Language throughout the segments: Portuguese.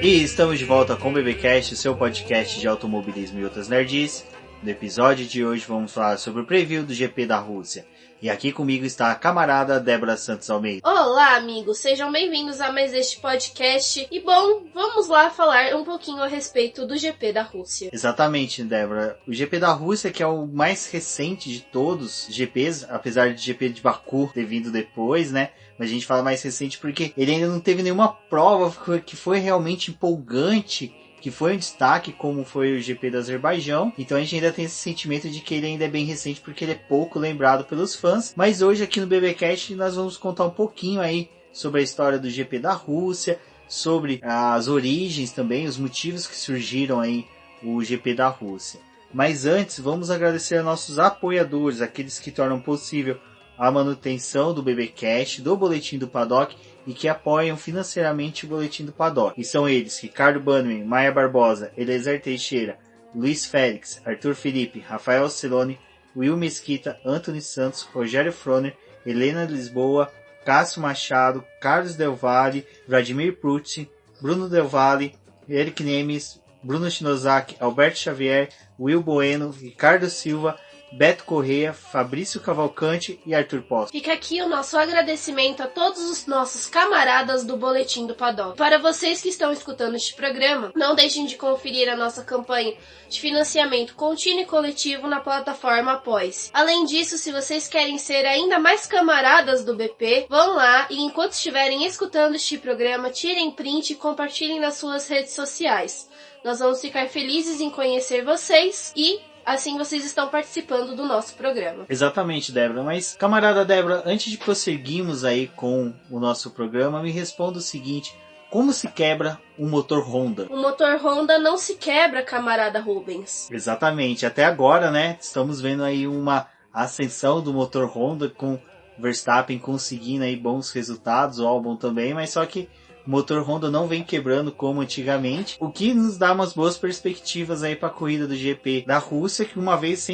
E estamos de volta com o BBcast, seu podcast de automobilismo e outras nerdices. No episódio de hoje vamos falar sobre o preview do GP da Rússia. E aqui comigo está a camarada Débora Santos Almeida. Olá, amigos, sejam bem-vindos a mais este podcast. E bom, vamos lá falar um pouquinho a respeito do GP da Rússia. Exatamente, Débora. O GP da Rússia, que é o mais recente de todos os GPs, apesar de GP de Baku ter vindo depois, né? Mas a gente fala mais recente porque ele ainda não teve nenhuma prova que foi realmente empolgante, que foi um destaque como foi o GP do Azerbaijão. Então a gente ainda tem esse sentimento de que ele ainda é bem recente porque ele é pouco lembrado pelos fãs. Mas hoje aqui no BBcast nós vamos contar um pouquinho aí sobre a história do GP da Rússia, sobre as origens também, os motivos que surgiram aí o GP da Rússia. Mas antes vamos agradecer a nossos apoiadores, aqueles que tornam possível a manutenção do BBcast, do Boletim do Paddock e que apoiam financeiramente o Boletim do Paddock. E são eles: Ricardo Bannerman, Maia Barbosa, Eliezer Teixeira, Luiz Félix, Arthur Felipe, Rafael Celone, Will Mesquita, Antony Santos, Rogério Froner, Helena Lisboa, Cássio Machado, Carlos Del Valle, Vladimir Prutzi, Bruno Del Valle, Eric Nemes, Bruno Shinozaki, Alberto Xavier, Will Bueno, Ricardo Silva, Beto Correia, Fabrício Cavalcante e Arthur Posto. Fica aqui o nosso agradecimento a todos os nossos camaradas do Boletim do Paddock. Para vocês que estão escutando este programa, não deixem de conferir a nossa campanha de financiamento contínuo e coletivo na plataforma Apoie-se. Além disso, se vocês querem ser ainda mais camaradas do BP, vão lá e enquanto estiverem escutando este programa, tirem print e compartilhem nas suas redes sociais. Nós vamos ficar felizes em conhecer vocês e assim vocês estão participando do nosso programa. Exatamente, Débora. Mas, camarada Débora, antes de prosseguirmos aí com o nosso programa, me responda o seguinte: como se quebra um motor Honda? O motor Honda não se quebra, camarada Rubens. Exatamente. Até agora, né, estamos vendo aí uma ascensão do motor Honda com Verstappen conseguindo aí bons resultados, o Albon também, mas só que o motor Honda não vem quebrando como antigamente, o que nos dá umas boas perspectivas aí para a corrida do GP da Rússia, que uma vez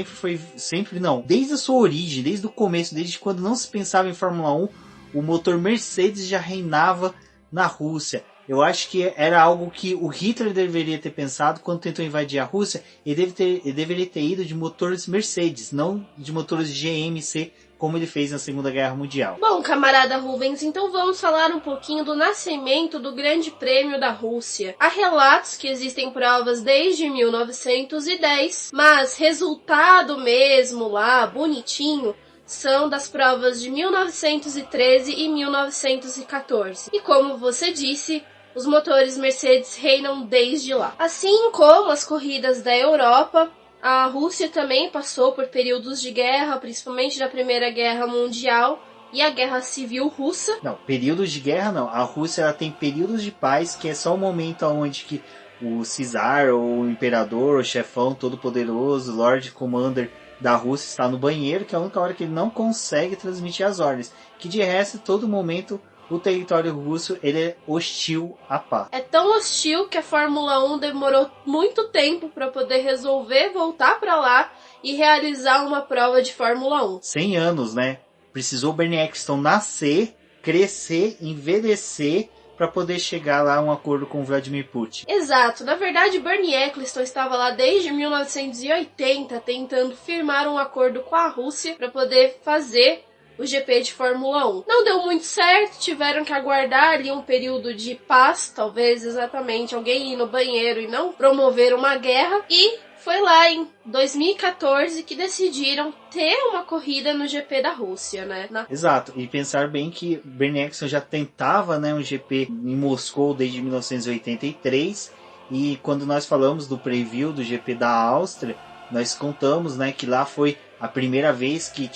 desde a sua origem, desde o começo, desde quando não se pensava em Fórmula 1, o motor Mercedes já reinava na Rússia. Eu acho que era algo que o Hitler deveria ter pensado quando tentou invadir a Rússia. Ele deveria ter ido de motores Mercedes, não de motores GMC, como ele fez na Segunda Guerra Mundial. Bom, camarada Rubens, então vamos falar um pouquinho do nascimento do Grande Prêmio da Rússia. Há relatos que existem provas desde 1910, mas resultado mesmo lá, bonitinho, são das provas de 1913 e 1914. E como você disse, os motores Mercedes reinam desde lá. Assim como as corridas da Europa, a Rússia também passou por períodos de guerra, principalmente da Primeira Guerra Mundial e a Guerra Civil Russa. Não, períodos de guerra não. A Rússia ela tem períodos de paz, que é só o momento onde que o czar, ou o imperador, o chefão todo-poderoso, Lord Commander da Rússia está no banheiro, que é a única hora que ele não consegue transmitir as ordens. Que de resto, todo momento, o território russo ele é hostil à paz. É tão hostil que a Fórmula 1 demorou muito tempo para poder resolver voltar para lá e realizar uma prova de Fórmula 1. 100 anos, né? Precisou o Bernie Eccleston nascer, crescer, envelhecer para poder chegar lá a um acordo com o Vladimir Putin. Exato. Na verdade, Bernie Eccleston estava lá desde 1980 tentando firmar um acordo com a Rússia para poder fazer o GP de Fórmula 1. Não deu muito certo, tiveram que aguardar ali um período de paz, talvez exatamente alguém ir no banheiro e não promover uma guerra, e foi lá em 2014 que decidiram ter uma corrida no GP da Rússia, né? Exato, e pensar bem que Bernie Eccleston já tentava, né, um GP em Moscou desde 1983, e quando nós falamos do preview do GP da Áustria, nós contamos, né, que lá foi a primeira vez que,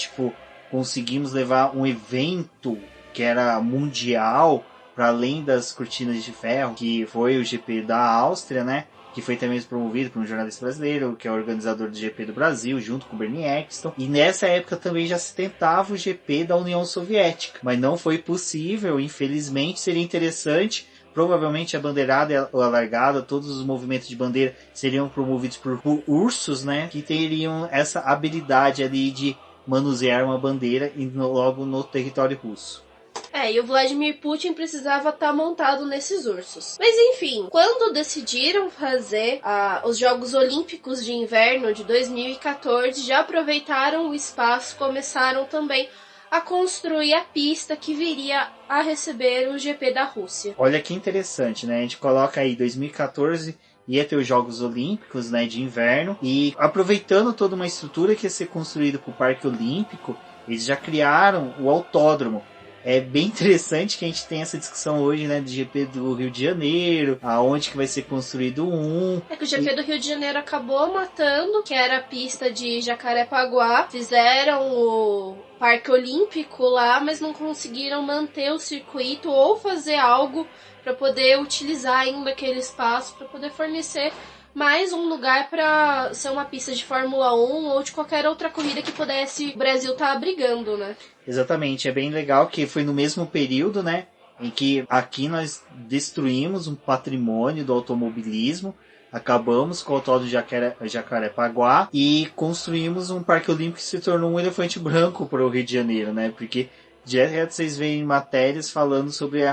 conseguimos levar um evento que era mundial para além das cortinas de ferro, que foi o GP da Áustria, né? Que foi também promovido por um jornalista brasileiro, que é o organizador do GP do Brasil, junto com o Bernie Eccleston. E nessa época também já se tentava o GP da União Soviética, mas não foi possível, infelizmente. Seria interessante. Provavelmente a bandeirada e a largada, todos os movimentos de bandeira seriam promovidos por ursos, né? Que teriam essa habilidade ali de manusear uma bandeira logo no território russo. E o Vladimir Putin precisava estar montado nesses ursos. Mas enfim, quando decidiram fazer os Jogos Olímpicos de Inverno de 2014, já aproveitaram o espaço, começaram também a construir a pista que viria a receber o GP da Rússia. Olha que interessante, né? A gente coloca aí 2014... ia ter os Jogos Olímpicos, né, de inverno, e aproveitando toda uma estrutura que ia ser construída para o Parque Olímpico, eles já criaram o autódromo. É bem interessante que a gente tem essa discussão hoje, né, do GP do Rio de Janeiro, aonde que vai ser construído um. É que o GP do Rio de Janeiro acabou matando, que era a pista de Jacarepaguá. Fizeram o Parque Olímpico lá, mas não conseguiram manter o circuito ou fazer algo para poder utilizar ainda aquele espaço, para poder fornecer mais um lugar para ser uma pista de Fórmula 1 ou de qualquer outra corrida que pudesse o Brasil estar abrigando, né? Exatamente, é bem legal que foi no mesmo período, né, em que aqui nós destruímos um patrimônio do automobilismo, acabamos com o autódromo de Jacarepaguá e construímos um Parque Olímpico que se tornou um elefante branco para o Rio de Janeiro, né, porque direto vocês veem matérias falando sobre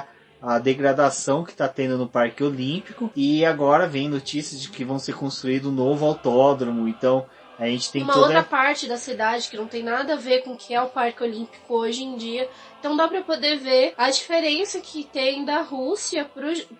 a degradação que está tendo no Parque Olímpico, e agora vem notícias de que vão ser construído um novo autódromo. Então a gente tem uma outra parte da cidade que não tem nada a ver com o que é o Parque Olímpico hoje em dia. Então dá para poder ver a diferença que tem da Rússia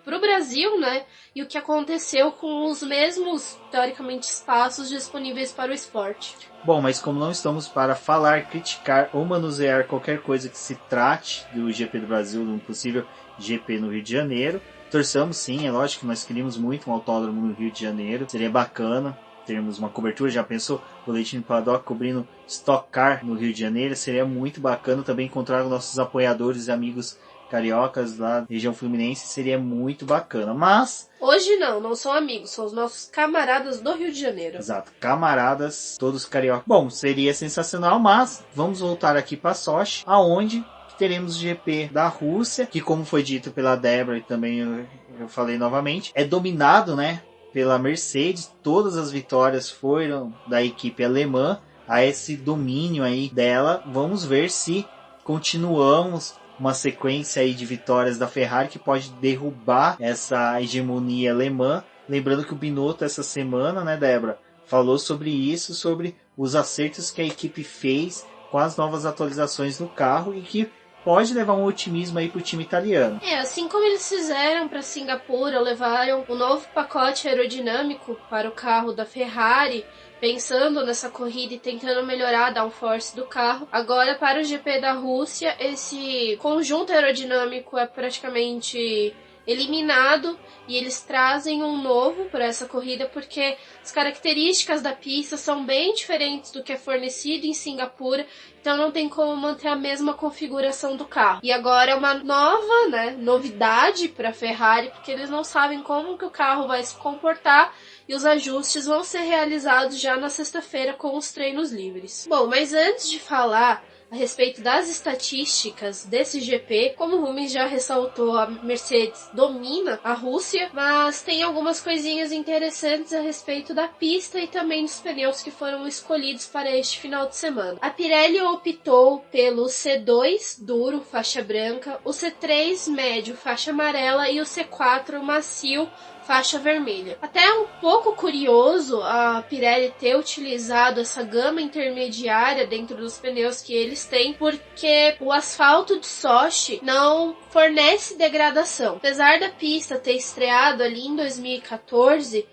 pro Brasil, né? E o que aconteceu com os mesmos, teoricamente, espaços disponíveis para o esporte. Bom, mas como não estamos para falar, criticar ou manusear qualquer coisa que se trate do GP do Brasil, de um possível GP no Rio de Janeiro, torçamos sim, é lógico que nós queríamos muito um autódromo no Rio de Janeiro, seria bacana termos uma cobertura. Já pensou o Boletim Paddock cobrindo Stock Car no Rio de Janeiro? Seria muito bacana também encontrar nossos apoiadores e amigos cariocas lá da região fluminense, seria muito bacana, mas... hoje não são amigos, são os nossos camaradas do Rio de Janeiro. Exato, camaradas, todos cariocas. Bom, seria sensacional, mas vamos voltar aqui para Sochi, aonde teremos o GP da Rússia, que, como foi dito pela Débora e também eu falei novamente, é dominado, né, pela Mercedes. Todas as vitórias foram da equipe alemã. A esse domínio aí dela, vamos ver se continuamos uma sequência aí de vitórias da Ferrari que pode derrubar essa hegemonia alemã. Lembrando que o Binotto essa semana, né, Débora, falou sobre isso, sobre os acertos que a equipe fez com as novas atualizações no carro e que pode levar um otimismo aí pro time italiano. Assim como eles fizeram para Singapura, levaram um novo pacote aerodinâmico para o carro da Ferrari, pensando nessa corrida e tentando melhorar a downforce do carro. Agora, para o GP da Rússia, esse conjunto aerodinâmico é praticamente eliminado e eles trazem um novo para essa corrida porque as características da pista são bem diferentes do que é fornecido em Singapura, então não tem como manter a mesma configuração do carro. E agora é uma nova, novidade para a Ferrari, porque eles não sabem como que o carro vai se comportar e os ajustes vão ser realizados já na sexta-feira com os treinos livres. Bom, mas antes de falar a respeito das estatísticas desse GP, como o Rumi já ressaltou, a Mercedes domina a Rússia, mas tem algumas coisinhas interessantes a respeito da pista e também dos pneus que foram escolhidos para este final de semana. A Pirelli optou pelo C2 duro, faixa branca, o C3 médio, faixa amarela e o C4 macio, faixa vermelha. Até é um pouco curioso a Pirelli ter utilizado essa gama intermediária dentro dos pneus que eles têm, porque o asfalto de Sochi não fornece degradação. Apesar da pista ter estreado ali em 2014,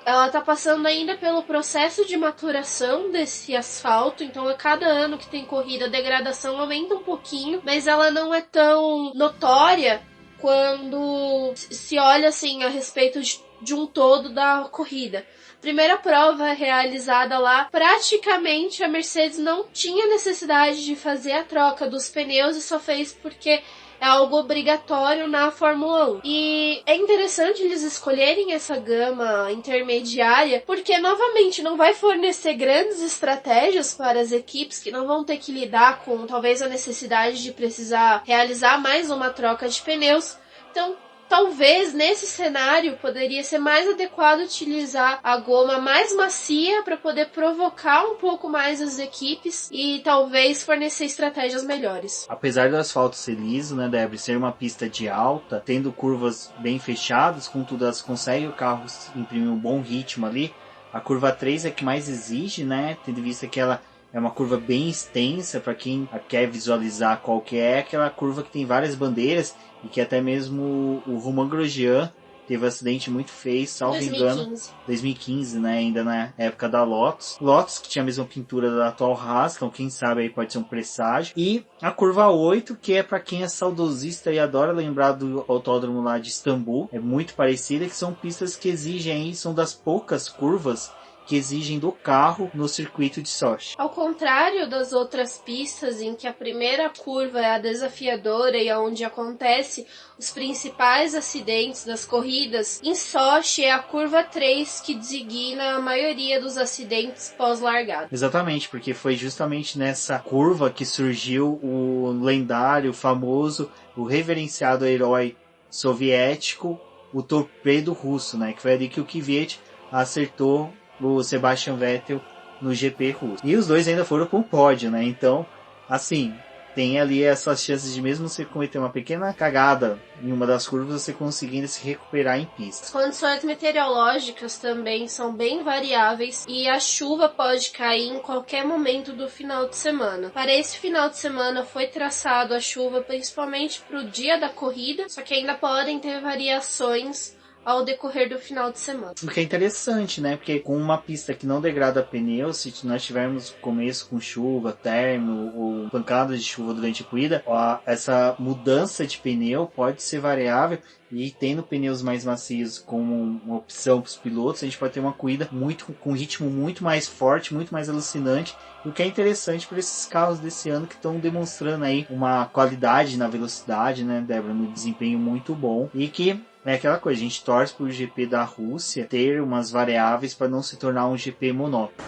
ela está passando ainda pelo processo de maturação desse asfalto, então a cada ano que tem corrida a degradação aumenta um pouquinho, mas ela não é tão notória quando se olha assim a respeito de um todo da corrida. Primeira prova realizada lá, praticamente a Mercedes não tinha necessidade de fazer a troca dos pneus e só fez porque é algo obrigatório na Fórmula 1. E é interessante eles escolherem essa gama intermediária, porque novamente não vai fornecer grandes estratégias para as equipes que não vão ter que lidar com talvez a necessidade de precisar realizar mais uma troca de pneus. Então, talvez nesse cenário poderia ser mais adequado utilizar a goma mais macia para poder provocar um pouco mais as equipes e talvez fornecer estratégias melhores. Apesar do asfalto ser liso, né, Débora, ser uma pista de alta, tendo curvas bem fechadas, contudo elas conseguem o carro imprimir um bom ritmo ali. A curva 3 é que mais exige, né, tendo em vista que ela é uma curva bem extensa. Para quem quer visualizar qual que é aquela curva que tem várias bandeiras e que até mesmo o Romain Grosjean teve um acidente muito feio, salvo engano, 2015, né, ainda na época da Lotus. Lotus, que tinha a mesma pintura da atual Haas, então quem sabe aí pode ser um presságio. E a curva 8, que é para quem é saudosista e adora lembrar do autódromo lá de Istambul, é muito parecida, que são pistas que exigem aí, são das poucas curvas que exigem do carro no circuito de Sochi. Ao contrário das outras pistas em que a primeira curva é a desafiadora e é onde acontece os principais acidentes das corridas, em Sochi é a curva 3 que designa a maioria dos acidentes pós-largada. Exatamente, porque foi justamente nessa curva que surgiu o lendário, famoso, o reverenciado herói soviético, o torpedo russo, né? Que foi ali que o Kvyat acertou o Sebastian Vettel no GP russo. E os dois ainda foram para um pódio, né? Então, assim, tem ali essas chances de, mesmo você cometer uma pequena cagada em uma das curvas, você conseguindo se recuperar em pista. As condições meteorológicas também são bem variáveis e a chuva pode cair em qualquer momento do final de semana. Para esse final de semana foi traçado a chuva principalmente para o dia da corrida, só que ainda podem ter variações ao decorrer do final de semana. O que é interessante, né? Porque com uma pista que não degrada pneu, se nós tivermos começo com chuva, término ou pancadas de chuva durante a corrida, essa mudança de pneu pode ser variável, e tendo pneus mais macios como uma opção para os pilotos, a gente pode ter uma corrida com um ritmo muito mais forte, muito mais alucinante, o que é interessante para esses carros desse ano que estão demonstrando aí uma qualidade na velocidade, né, Débora, no desempenho muito bom, e que é aquela coisa, a gente torce para o GP da Rússia ter umas variáveis para não se tornar um GP monótono.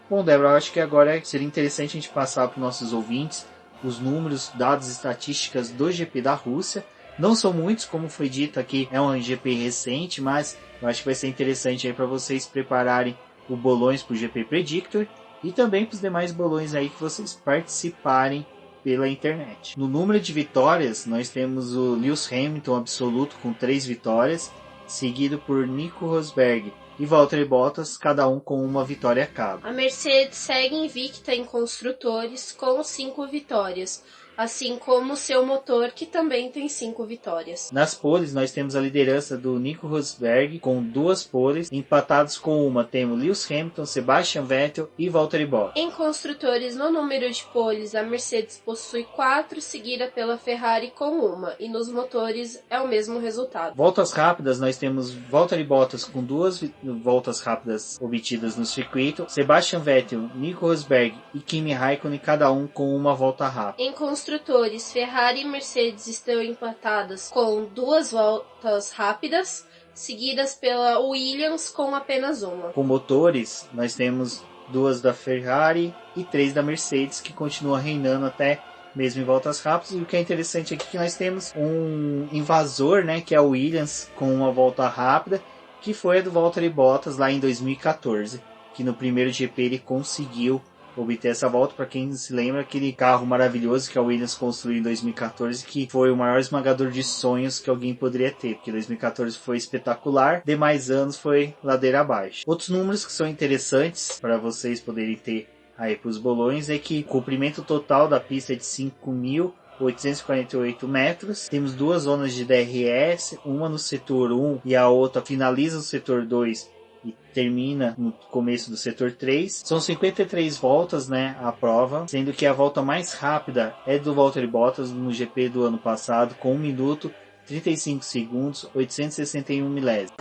Bom, Débora, eu acho que agora seria interessante a gente passar para os nossos ouvintes os números, dados, estatísticas do GP da Rússia. Não são muitos, como foi dito aqui, é um GP recente, mas eu acho que vai ser interessante aí para vocês prepararem o bolões para o GP Predictor e também para os demais bolões aí que vocês participarem pela internet. No número de vitórias, nós temos o Lewis Hamilton absoluto com 3 vitórias, seguido por Nico Rosberg e Valtteri Bottas, cada um com uma vitória cada. A Mercedes segue invicta em construtores com 5 vitórias, assim como seu motor, que também tem 5 vitórias. Nas poles, nós temos a liderança do Nico Rosberg com 2 poles, empatados com uma temos Lewis Hamilton, Sebastian Vettel e Valtteri Bottas. Em construtores, no número de poles, a Mercedes possui 4, seguida pela Ferrari com 1, e nos motores é o mesmo resultado. Voltas rápidas, nós temos Valtteri Bottas com 2 voltas rápidas obtidas no circuito, Sebastian Vettel, Nico Rosberg e Kimi Raikkonen, cada um com uma volta rápida. Em construtores, Ferrari e Mercedes estão empatadas com 2 voltas rápidas, seguidas pela Williams com apenas 1. Com motores, nós temos 2 da Ferrari e 3 da Mercedes, que continua reinando até mesmo em voltas rápidas. E o que é interessante aqui é que nós temos um invasor, né, que é o Williams com uma volta rápida, que foi a do Valtteri Bottas lá em 2014, que no primeiro GP ele conseguiu obter essa volta. Para quem se lembra, aquele carro maravilhoso que a Williams construiu em 2014, que foi o maior esmagador de sonhos que alguém poderia ter, porque 2014 foi espetacular, demais anos foi ladeira abaixo. Outros números que são interessantes para vocês poderem ter aí para os bolões é que o comprimento total da pista é de 5.848 metros, temos 2 zonas de DRS, uma no setor 1 e a outra finaliza no setor 2 e termina no começo do setor 3. São 53 voltas, né, a prova, sendo que a volta mais rápida é do Valtteri Bottas no GP do ano passado, com 1 minuto, 35 segundos, 861 milésimos.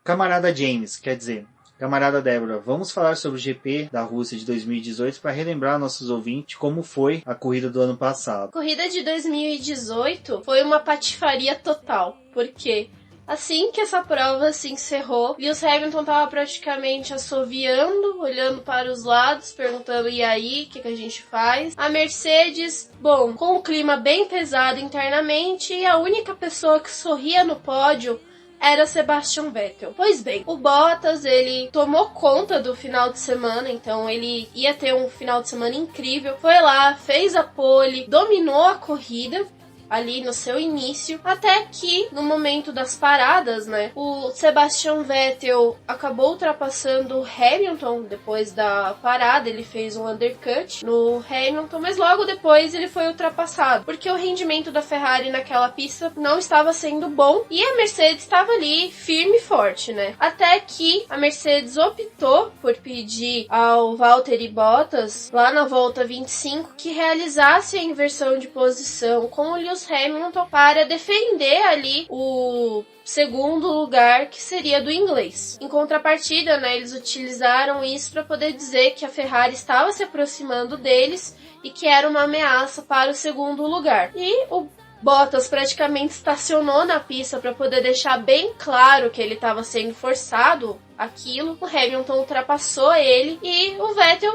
Camarada James, quer dizer, Camarada Débora, vamos falar sobre o GP da Rússia de 2018 para relembrar nossos ouvintes como foi a corrida do ano passado. A corrida de 2018 foi uma patifaria total, porque assim que essa prova se encerrou, Lewis Hamilton estava praticamente assoviando, olhando para os lados, perguntando, e aí, o que a gente faz? A Mercedes, bom, com o clima bem pesado internamente, e a única pessoa que sorria no pódio era Sebastian Vettel. Pois bem, o Bottas, ele tomou conta do final de semana, então ele ia ter um final de semana incrível. Foi lá, fez a pole, dominou a corrida ali no seu início, até que no momento das paradas, né, o Sebastian Vettel acabou ultrapassando o Hamilton depois da parada. Ele fez um undercut no Hamilton, mas logo depois ele foi ultrapassado, porque o rendimento da Ferrari naquela pista não estava sendo bom e a Mercedes estava ali firme e forte, né, até que a Mercedes optou por pedir ao Valtteri Bottas, lá na volta 25, que realizasse a inversão de posição com o Lewis Hamilton para defender ali o segundo lugar, que seria do inglês. Em contrapartida, né, eles utilizaram isso para poder dizer que a Ferrari estava se aproximando deles e que era uma ameaça para o segundo lugar. E o Bottas praticamente estacionou na pista para poder deixar bem claro que ele estava sendo forçado aquilo. O Hamilton ultrapassou ele e o Vettel,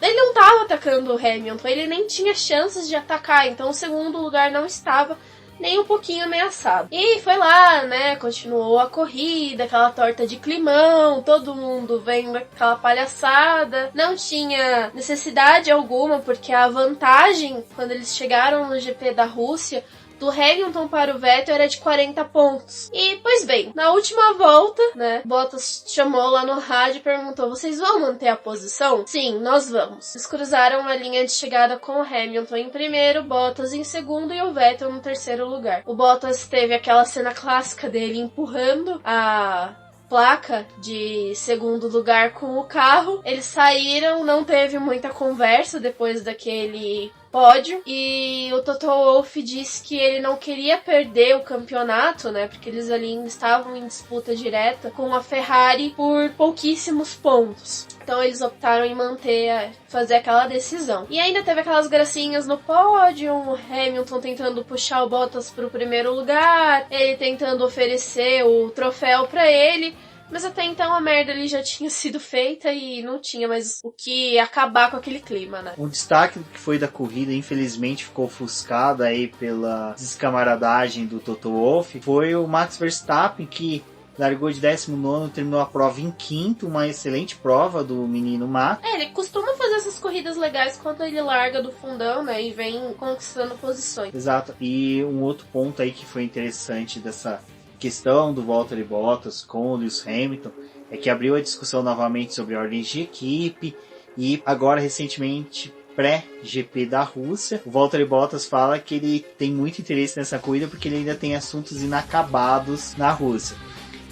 ele não estava atacando o Hamilton, ele nem tinha chances de atacar, então o segundo lugar não estava nem um pouquinho ameaçado. E foi lá, né, continuou a corrida, aquela torta de climão, todo mundo vendo aquela palhaçada. Não tinha necessidade alguma, porque a vantagem, quando eles chegaram no GP da Rússia, do Hamilton para o Vettel era de 40 pontos. E, pois bem, na última volta, né, Bottas chamou lá no rádio e perguntou: vocês vão manter a posição? Sim, nós vamos. Eles cruzaram a linha de chegada com o Hamilton em primeiro, Bottas em segundo e o Vettel no terceiro lugar. O Bottas teve aquela cena clássica dele empurrando a placa de segundo lugar com o carro. Eles saíram, não teve muita conversa depois daquele pódio, e o Toto Wolff disse que ele não queria perder o campeonato, né, porque eles ali estavam em disputa direta com a Ferrari por pouquíssimos pontos. Então eles optaram em fazer aquela decisão. E ainda teve aquelas gracinhas no pódio, o Hamilton tentando puxar o Bottas para o primeiro lugar, ele tentando oferecer o troféu para ele. Mas até então a merda ali já tinha sido feita e não tinha mais o que acabar com aquele clima, né? O destaque que foi da corrida, infelizmente, ficou ofuscado aí pela descamaradagem do Toto Wolff, foi o Max Verstappen, que largou de 19º, terminou a prova em quinto, uma excelente prova do menino Max. Ele costuma fazer essas corridas legais quando ele larga do fundão, né, e vem conquistando posições. Exato, e um outro ponto aí que foi interessante dessa questão do Valtteri Bottas com o Lewis Hamilton é que abriu a discussão novamente sobre ordens de equipe, e agora recentemente, pré-GP da Rússia, o Valtteri Bottas fala que ele tem muito interesse nessa corrida porque ele ainda tem assuntos inacabados na Rússia.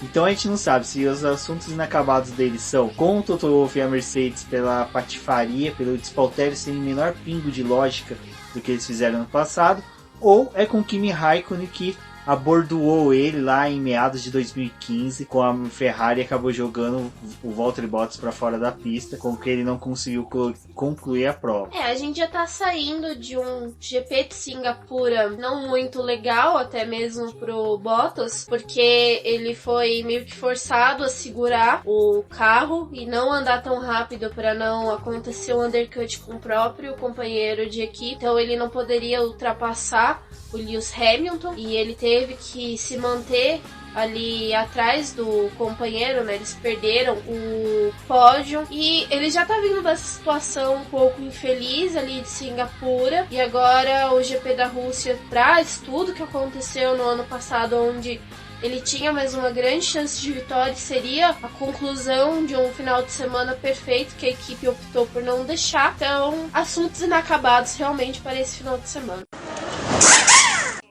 Então a gente não sabe se os assuntos inacabados dele são com o Toto Wolff e a Mercedes pela patifaria, pelo despautério sem o menor pingo de lógica do que eles fizeram no passado, ou é com Kimi Raikkonen, que abordoou ele lá em meados de 2015 com a Ferrari e acabou jogando o Valtteri Bottas para fora da pista, com que ele não conseguiu concluir a prova. A gente já tá saindo de um GP de Singapura não muito legal, até mesmo pro Bottas, porque ele foi meio que forçado a segurar o carro e não andar tão rápido para não acontecer um undercut com o próprio companheiro de equipe. Então ele não poderia ultrapassar o Lewis Hamilton e ele teve que se manter ali atrás do companheiro, né? Eles perderam o pódio e ele já tá vindo dessa situação um pouco infeliz ali de Singapura, e agora o GP da Rússia traz tudo que aconteceu no ano passado, onde ele tinha mais uma grande chance de vitória, seria a conclusão de um final de semana perfeito que a equipe optou por não deixar. Então, assuntos inacabados realmente para esse final de semana.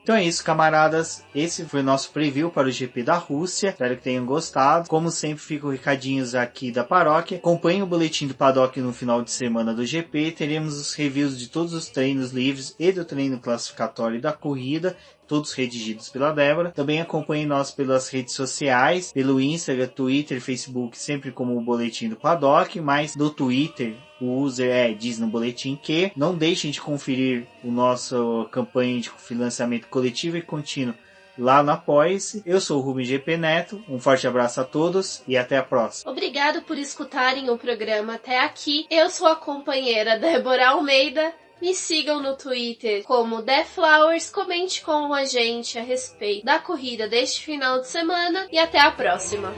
Então é isso, camaradas. Esse foi o nosso preview para o GP da Rússia. Espero que tenham gostado. Como sempre, ficam recadinhos aqui da paróquia. Acompanhe o boletim do Paddock no final de semana do GP. Teremos os reviews de todos os treinos livres e do treino classificatório da corrida, todos redigidos pela Débora. Também acompanhe nós pelas redes sociais, pelo Instagram, Twitter, Facebook, sempre como o Boletim do Paddock, mas no Twitter o user diz no boletim que. Não deixem de conferir o nosso campanha de financiamento coletivo e contínuo lá no Apoia-se. Eu sou o Rubens GP Neto, um forte abraço a todos e até a próxima. Obrigado por escutarem o programa até aqui. Eu sou a companheira Débora Almeida. Me sigam no Twitter como TheFlowers, comente com a gente a respeito da corrida deste final de semana e até a próxima.